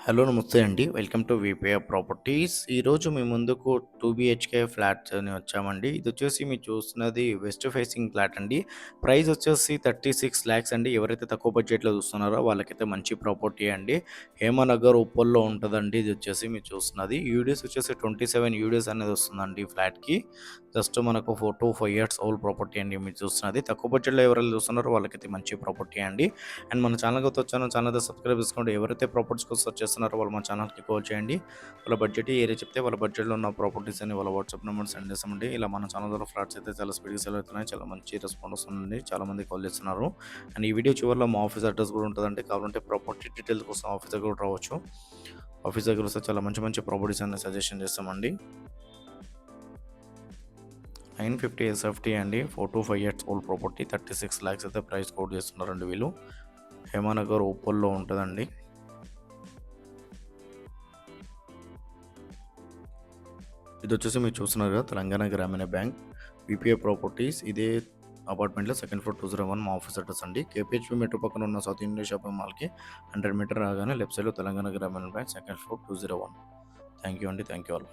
Hello నమస్తే అండి. Welcome to VPR properties. ఈరోజు మీ ముందుకు 2 బీహెచ్‌కే ఫ్లాట్స్ అని వచ్చామండి. ఇదొచ్చేసి మీరు చూస్తున్నది వెస్ట్ ఫేసింగ్ ఫ్లాట్ అండి. ప్రైస్ వచ్చేసి 36,00,000 అండి. ఎవరైతే తక్కువ బడ్జెట్‌లో చూస్తున్నారో వాళ్ళకైతే మంచి ప్రాపర్టీ అండి. హేమనగర్ ఉప్పల్లో ఉంటదండి. ఇది వచ్చేసి మీరు చూస్తున్నది. యూడిఎస్ వచ్చేసి 27 యూడిఎస్ అనేది వస్తుందండి ఈ ఫ్లాట్‌కి. జస్ట్ మనకు 4-5 ఇయర్స్ ఓల్డ్ ప్రాపర్టీ అండి మీరు చూస్తున్నది. తక్కువ బడ్జెట్‌లో ఎవరైతే చూస్తున్నారో వాళ్ళకైతే మంచి ప్రాపర్టీ అండి. అండ్ మన ఛానల్‌కి వచ్చాను. ఛానల్ అయితే సబ్స్క్రైబ్ చేసుకోండి. ఎవరైతే ప్రాపర్టీస్ కోసం సెర్చ్ చేస్తున్నారో వాళ్ళు మా ఛానల్‌కి కాల్ చేయండి. వాళ్ళ బడ్జెట్ ఏరియా చెప్తే వాళ్ళ బడ్జెట్‌లో ఉన్న ప్రాపర్టీస్ అని వాళ్ళ వాట్సాప్ నెంబర్ సెండ్ చేస్తామండి. ఇలా మన ఛానల్ ద్వారా ఫ్లాట్స్ అయితే చాలా స్పీడ్‌గా సెల్ అవుతున్నాయి. చాలా మంచి రెస్పాన్స్ వస్తుందండి. చాలా మంది కాల్ చేస్తున్నారు. అండ్ ఈ వీడియో చివరిలో మా ఆఫీస్ అడ్రస్ కూడా ఉంటుందండి. కావాలంటే ప్రాపర్టీ డీటెయిల్స్ కోసం ఆఫీస్ దగ్గర కూడా రావచ్చు. ఆఫీస్ దగ్గర వస్తే చాలా మంచి మంచి ప్రాపర్టీస్ అన్ని సజెషన్ చేస్తామండి. 950 ఎస్ఎఫ్టీ అండి. 4-5 ఇయర్స్ ఓల్డ్ ప్రాపర్టీ 36,00,000 అయితే ప్రైస్ కోట్ చేస్తున్నారండి వీళ్ళు. హేమానగర్ ఉప్పల్లో ఉంటుందండి. ఇది వచ్చేసి మీరు చూస్తున్నారు కదా, తెలంగాణ గ్రామీణ బ్యాంక్ వీపీఐ ప్రాపర్టీస్. ఇదే అపార్ట్మెంట్లో సెకండ్ ఫ్లోర్ 201 మా ఆఫీస్ అడ్రస్ అండి. కేపీహెచ్పీ మెట్రో పక్కన ఉన్న సౌత్ ఇండియా షాపింగ్ మాల్కి 100 మీటర్ రాగానే లెఫ్ట్ సైడ్లో Telangana Grameena bank second floor 201. Thank you అండి. Thank you all.